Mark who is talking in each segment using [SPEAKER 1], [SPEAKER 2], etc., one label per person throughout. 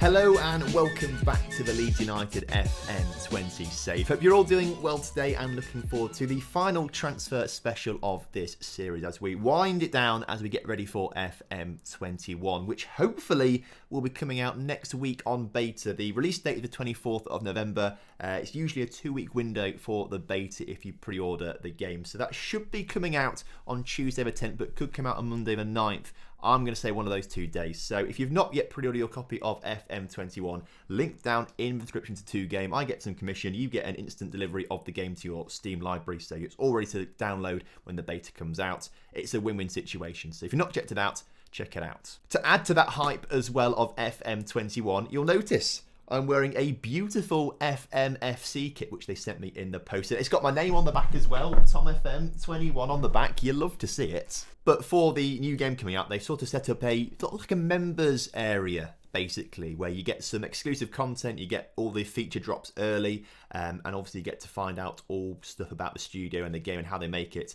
[SPEAKER 1] Hello and welcome back to the Leeds United FM20 Save. Hope you're all doing well today and looking forward to the final transfer special of this series as we wind it down as we get ready for FM21, which hopefully will be coming out next week on beta. The release date is the 24th of November. It's usually a 2-week window for the beta if you pre-order the game. So that should be coming out on Tuesday the 10th, but could come out on Monday the 9th. I'm going to say one of those 2 days. So if you've not yet pre-ordered your copy of FM21, link down in the description to 2 game. I get some commission. You get an instant delivery of the game to your Steam library. So it's all ready to download when the beta comes out. It's a win-win situation. So if you've not checked it out, check it out. To add to that hype as well of FM21, you'll notice I'm wearing a beautiful FMFC kit, which they sent me in the post. It's got my name on the back as well, TomFM21 on the back. You love to see it. But for the new game coming out, they've sort of set up a sort of like a members area, basically, where you get some exclusive content, you get all the feature drops early, and obviously you get to find out all stuff about the studio and the game and how they make it.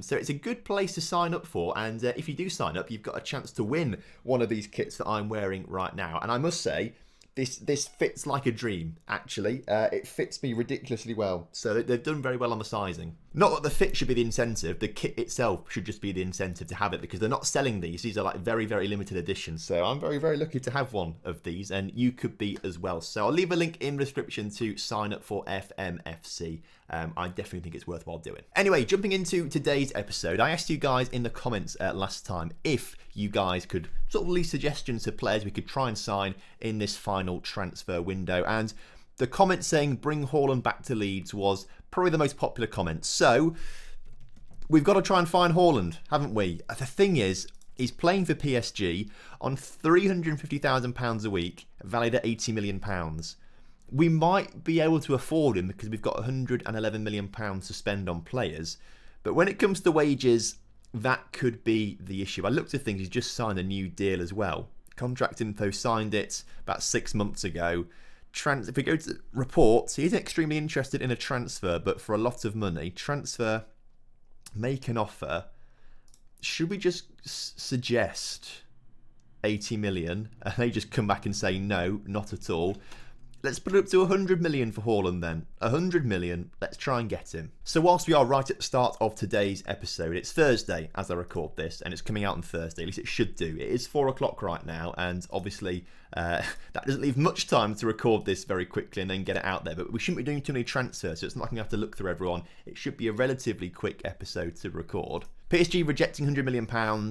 [SPEAKER 1] So it's a good place to sign up for, and if you do sign up, you've got a chance to win one of these kits that I'm wearing right now. And I must say, this fits like a dream, actually. It fits me ridiculously well. So they've done very well on the sizing. Not that the fit should be the incentive. The kit itself should just be the incentive to have it because they're not selling these. These are like very, very limited editions. So I'm very, very lucky to have one of these and you could be as well. So I'll leave a link in the description to sign up for FMFC. I definitely think it's worthwhile doing. Anyway, jumping into today's episode, I asked you guys in the comments last time if you guys could sort of leave suggestions to players we could try and sign in this final transfer window. And the comment saying bring Haaland back to Leeds was probably the most popular comment. So we've got to try and find Haaland, haven't we? The thing is, he's playing for PSG on £350,000 a week, valued at £80 million. We might be able to afford him because we've got £111 million to spend on players. But when it comes to wages, that could be the issue. I looked at things, he's just signed a new deal as well. Contract info signed it about 6 months ago. If we go to reports, he is extremely interested in a transfer, but for a lot of money. Transfer, make an offer. Should we just suggest 80 million and they just come back and say no, not at all? Let's put it up to 100 million for Haaland then. 100 million, let's try and get him. So whilst we are right at the start of today's episode, it's Thursday as I record this, and it's coming out on Thursday, at least it should do. It is 4 o'clock right now, and obviously that doesn't leave much time to record this very quickly and then get it out there, but we shouldn't be doing too many transfers, so it's not like we have to look through everyone. It should be a relatively quick episode to record. PSG rejecting £100 million.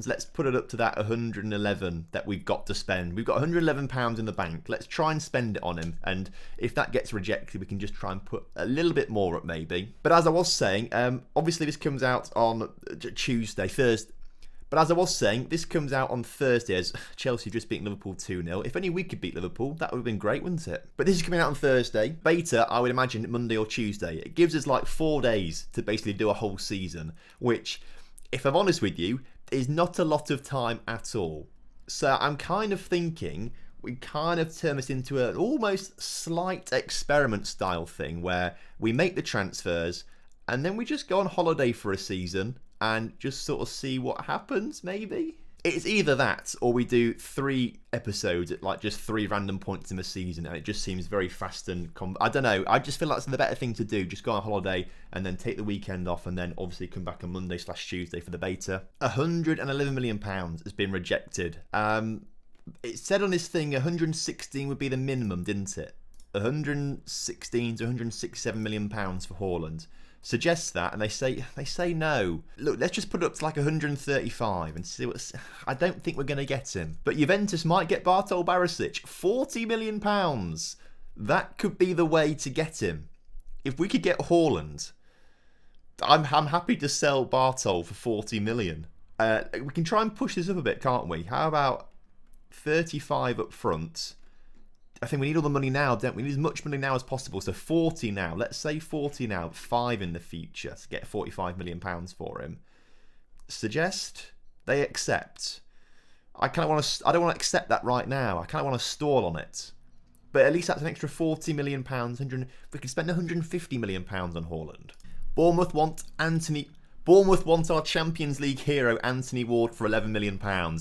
[SPEAKER 1] Let's put it up to that 111 that we've got to spend. We've got £111 in the bank. Let's try and spend it on him. And if that gets rejected, we can just try and put a little bit more up maybe. But as I was saying, obviously this comes out on Thursday. But as I was saying, this comes out on Thursday as Chelsea just beat Liverpool 2-0. If only we could beat Liverpool, that would have been great, wouldn't it? But this is coming out on Thursday. Beta, I would imagine Monday or Tuesday. It gives us like 4 days to basically do a whole season, which, if I'm honest with you, is not a lot of time at all. So I'm kind of thinking we kind of turn this into an almost slight experiment style thing where we make the transfers and then we just go on holiday for a season and just sort of see what happens, maybe? It's either that or we do 3 episodes at like just 3 random points in the season and it just seems very fast and I don't know. I just feel like that's the better thing to do. Just go on holiday and then take the weekend off and then obviously come back on Monday/Tuesday for the beta. £111 million has been rejected. It said on this thing 116 would be the minimum, didn't it? 116 to 167 million pounds for Haaland. Suggests that and they say no. Look, let's just put it up to like 135 and see what. I don't think we're going to get him, but Juventus might get Bartol Barisic, £40 million. That could be the way to get him. If we could get Haaland, I'm happy to sell Bartol for 40 million. We can try and push this up a bit, can't we? How about 35 up front? I think we need all the money now, don't we? We need as much money now as possible. So 40 now. Let's say 40 now. 5 in the future to get £45 million for him. Suggest they accept. I don't want to accept that right now. I kind of want to stall on it. But at least that's an extra £40 million. We could spend £150 million on Haaland. Bournemouth want Anthony Bournemouth want our Champions League hero Anthony Ward for £11 million.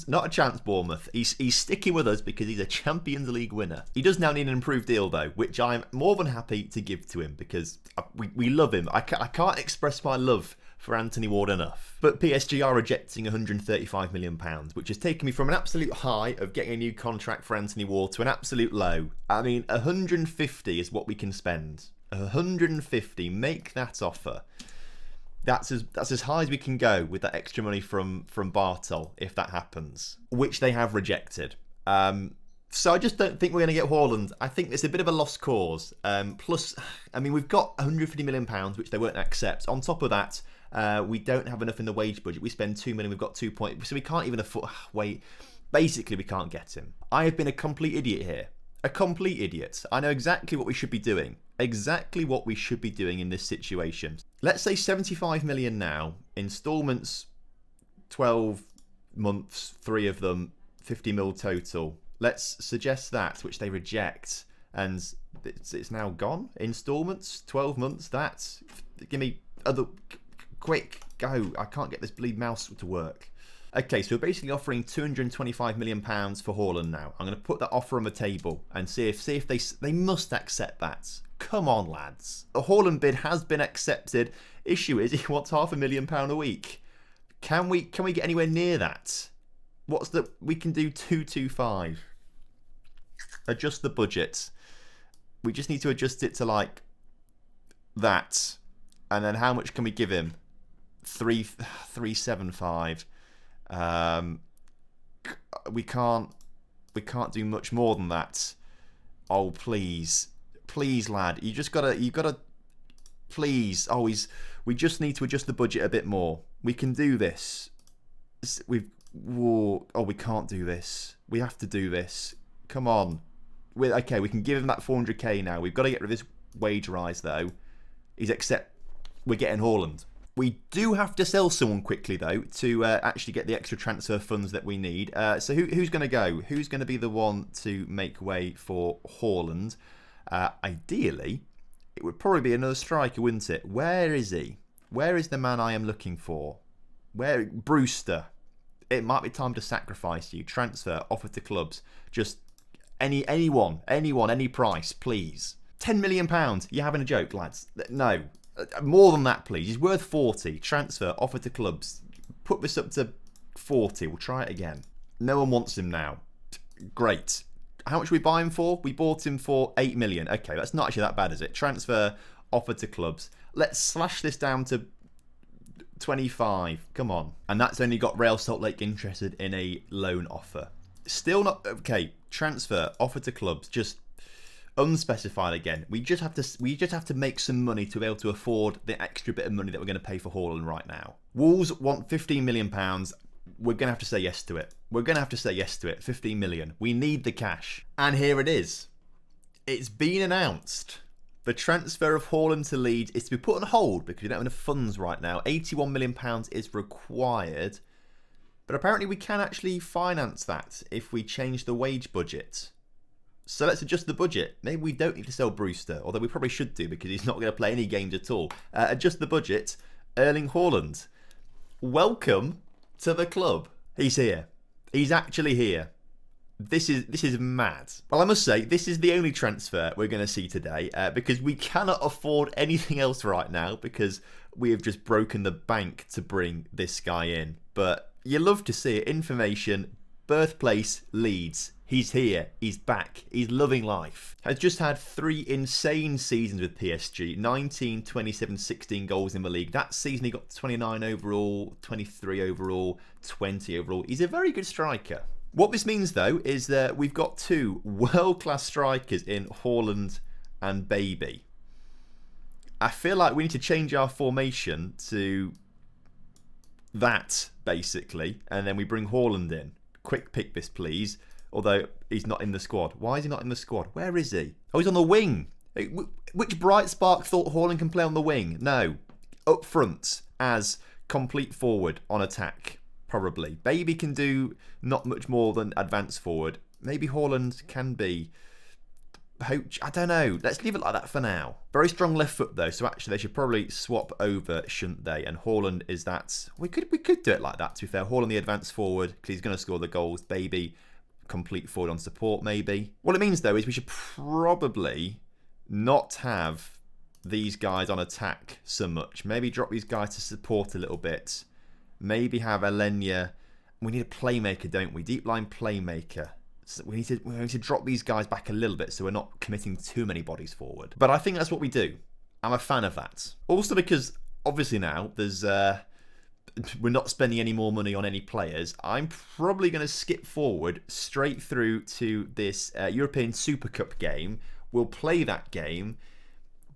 [SPEAKER 1] Not a chance, Bournemouth. He's sticking with us because he's a Champions League winner. He does now need an improved deal, though, which I'm more than happy to give to him because we love him. I can't express my love for Anthony Ward enough. But PSG are rejecting £135 million, which has taken me from an absolute high of getting a new contract for Anthony Ward to an absolute low. I mean, 150 is what we can spend. 150, make that offer. That's as high as we can go with that extra money from Bartol if that happens, which they have rejected. So I just don't think we're going to get Haaland. I think it's a bit of a lost cause. Plus, I mean, we've got £150 million, which they won't accept. On top of that, we don't have enough in the wage budget. We spend £2 million, we've got 2 points, so we can't even afford. Wait, basically, we can't get him. I have been a complete idiot here. A complete idiot. I know exactly what we should be doing. Exactly what we should be doing in this situation. Let's say 75 million now, installments, 12 months, 3 of them, 50 mil total. Let's suggest that, which they reject, and it's now gone. Installments, 12 months, that. Give me other, quick, go. I can't get this bleed mouse to work. Okay, so we're basically offering £225 million for Haaland now. I'm going to put that offer on the table and see if they must accept that. Come on, lads. The Haaland bid has been accepted. Issue is he wants £500,000 a week. Can we get anywhere near that? We can do 225. Adjust the budget. We just need to adjust it to like that. And then how much can we give him? 375. We can't do much more than that. Oh, please, lad, you gotta, please. We just need to adjust the budget a bit more. We can do this. We can't do this. We have to do this. Come on. Okay, we can give him that 400k now. We've got to get rid of this wage rise though. We're getting Haaland. We do have to sell someone quickly, though, to actually get the extra transfer funds that we need. So who's going to go? Who's going to be the one to make way for Haaland? Ideally, it would probably be another striker, wouldn't it? Where is he? Where is the man I am looking for? Brewster. It might be time to sacrifice you. Transfer, offer to clubs. Just anyone, any price, please. £10 million. You're having a joke, lads? No. More than that, please. He's worth 40. Transfer, offer to clubs. Put this up to 40. We'll try it again. No one wants him now. Great. How much we buy him for? We bought him for 8 million. Okay, that's not actually that bad, is it? Transfer, offer to clubs. Let's slash this down to 25. Come on. And that's only got Real Salt Lake interested in a loan offer. Still not okay. Transfer, offer to clubs. Just unspecified again. We just have to make some money to be able to afford the extra bit of money that we're going to pay for Haaland right now. Wolves want £15 million. We're going to have to say yes to it. 15 million. We need the cash. And here it is. It's been announced. The transfer of Haaland to Leeds is to be put on hold because we don't have enough funds right now. £81 million is required. But apparently we can actually finance that if we change the wage budget. So let's adjust the budget. Maybe we don't need to sell Brewster, although we probably should do because he's not going to play any games at all. Adjust the budget. Erling Haaland. Welcome to the club. He's here. He's actually here. This is mad. Well, I must say, this is the only transfer we're going to see today because we cannot afford anything else right now because we have just broken the bank to bring this guy in. But you love to see it. Information, birthplace, Leeds. He's here. He's back. He's loving life. Has just had 3 insane seasons with PSG. 19, 27, 16 goals in the league. That season he got 29 overall, 23 overall, 20 overall. He's a very good striker. What this means, though, is that we've got 2 world-class strikers in Haaland and Baby. I feel like we need to change our formation to that, basically, and then we bring Haaland in. Quick pick this, please. Although he's not in the squad. Why is he not in the squad? Where is he? Oh, he's on the wing. Which bright spark thought Haaland can play on the wing? No. Up front as complete forward on attack. Probably. Baby can do not much more than advance forward. Maybe Haaland can be I don't know. Let's leave it like that for now. Very strong left foot though, so actually they should probably swap over, shouldn't they? And Haaland is that. We could do it like that. To be fair, Haaland the advanced forward because he's going to score the goals. Baby, complete forward on support maybe. What it means though is we should probably not have these guys on attack so much. Maybe drop these guys to support a little bit. Maybe have Alenya. We need a playmaker, don't we? Deep line playmaker. So we need to drop these guys back a little bit so we're not committing too many bodies forward. But I think that's what we do. I'm a fan of that. Also because obviously now there's we're not spending any more money on any players. I'm probably going to skip forward straight through to this European Super Cup game. We'll play that game,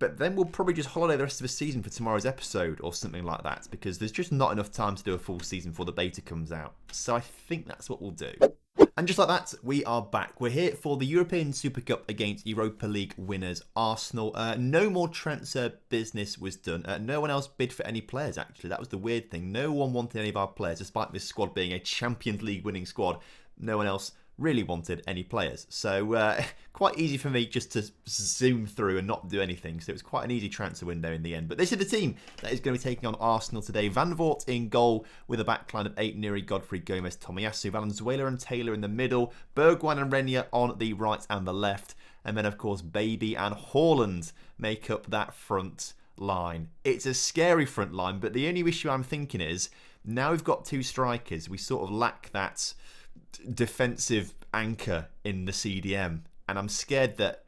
[SPEAKER 1] but then we'll probably just holiday the rest of the season for tomorrow's episode or something like that because there's just not enough time to do a full season before the beta comes out. So I think that's what we'll do. And just like that, we are back. We're here for the European Super Cup against Europa League winners Arsenal. No more transfer business was done. No one else bid for any players, actually. That was the weird thing. No one wanted any of our players, despite this squad being a Champions League winning squad. No one else really wanted any players. So quite easy for me just to zoom through and not do anything. So it was quite an easy transfer window in the end. But this is the team that is going to be taking on Arsenal today. Van Voort in goal with a backline of 8, Neri, Godfrey, Gomez, Tomiyasu, Valenzuela and Taylor in the middle. Bergwijn and Renier on the right and the left. And then, of course, Baby and Haaland make up that front line. It's a scary front line, but the only issue I'm thinking is now we've got 2 strikers. We sort of lack that defensive anchor in the CDM, and I'm scared that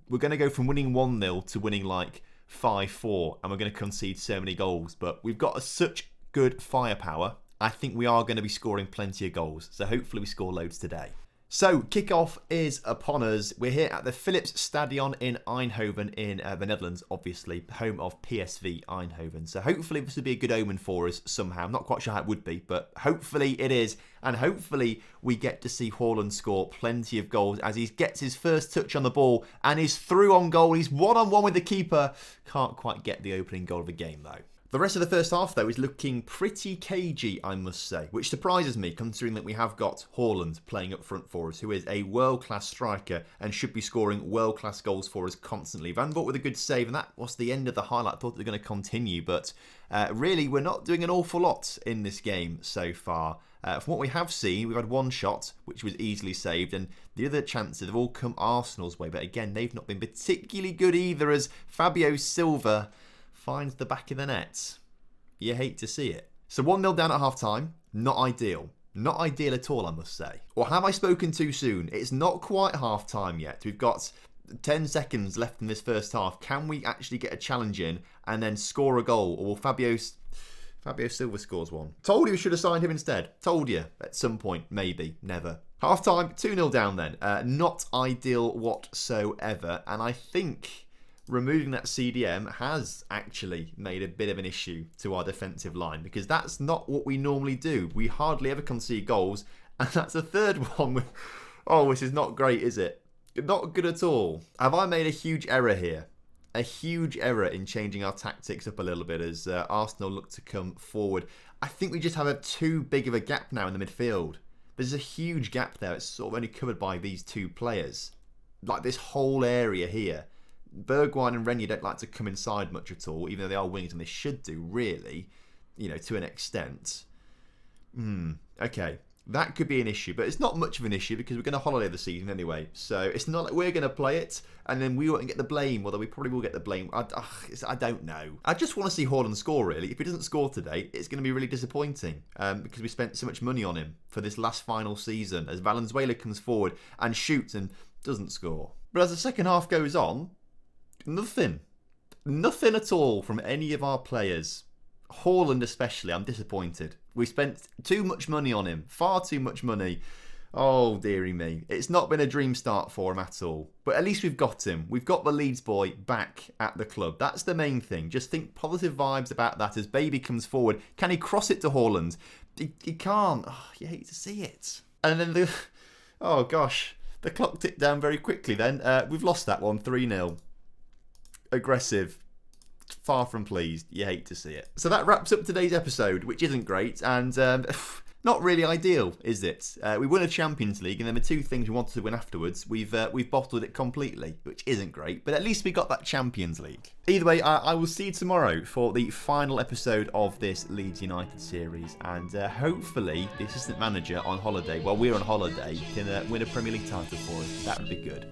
[SPEAKER 1] we're going to go from winning 1-0 to winning like 5-4 and we're going to concede so many goals. But we've got such good firepower, I think we are going to be scoring plenty of goals, so hopefully we score loads today. So, kickoff is upon us. We're here at the Philips Stadion in Eindhoven in the Netherlands, obviously, home of PSV Eindhoven. So hopefully this will be a good omen for us somehow. I'm not quite sure how it would be, but hopefully it is. And hopefully we get to see Haaland score plenty of goals as he gets his first touch on the ball and is through on goal. He's one-on-one with the keeper. Can't quite get the opening goal of the game, though. The rest of the first half, though, is looking pretty cagey, I must say, which surprises me, considering that we have got Haaland playing up front for us, who is a world-class striker and should be scoring world-class goals for us constantly. Van Voort with a good save, and that was the end of the highlight. I thought they were going to continue, but really, we're not doing an awful lot in this game so far. From what we have seen, we've had 1 shot, which was easily saved, and the other chances have all come Arsenal's way, but again, they've not been particularly good either, as Fabio Silva finds the back of the net. You hate to see it. So 1-0 down at half-time. Not ideal. Not ideal at all, I must say. Or have I spoken too soon? It's not quite half-time yet. We've got 10 seconds left in this first half. Can we actually get a challenge in and then score a goal? Or will Fabio Silva scores one? Told you we should have signed him instead. Told you. At some point. Maybe. Never. Half-time. 2-0 down then. Not ideal whatsoever. And I think removing that CDM has actually made a bit of an issue to our defensive line, because that's not what we normally do. We hardly ever concede goals, and that's a third one. Oh, this is not great, is it? Not good at all. Have I made a huge error here? A huge error in changing our tactics up a little bit as Arsenal look to come forward. I think we just have too big of a gap now in the midfield. There's a huge gap there. It's sort of only covered by these 2 players. Like this whole area here. Bergwijn and Renier don't like to come inside much at all, even though they are wingers and they should do, really, you know, to an extent. Okay, that could be an issue, but it's not much of an issue because we're going to holiday the season anyway. So it's not like we're going to play it and then we won't get the blame, although we probably will get the blame. I don't know. I just want to see Haaland score, really. If he doesn't score today, it's going to be really disappointing because we spent so much money on him for this last final season as Valenzuela comes forward and shoots and doesn't score. But as the second half goes on, nothing at all from any of our players. Haaland especially, I'm disappointed. We spent too much money on him. Far too much money. Oh, dearie me. It's not been a dream start for him at all. But at least we've got him. We've got the Leeds boy back at the club. That's the main thing. Just think positive vibes about that as Baby comes forward. Can he cross it to Haaland? He can't. Oh, you hate to see it. And then oh gosh. The clock ticked down very quickly then. We've lost that one, 3-0. Aggressive, far from pleased. You hate to see it. So that wraps up today's episode, which isn't great, and Not really ideal, is it? We won a Champions League, and there were two things we wanted to win afterwards. We've bottled it completely, which isn't great, but at least we got that Champions League. Either way, I will see you tomorrow for the final episode of this Leeds United series, and hopefully the assistant manager on holiday, while we're on holiday, can win a Premier League title for us. That would be good.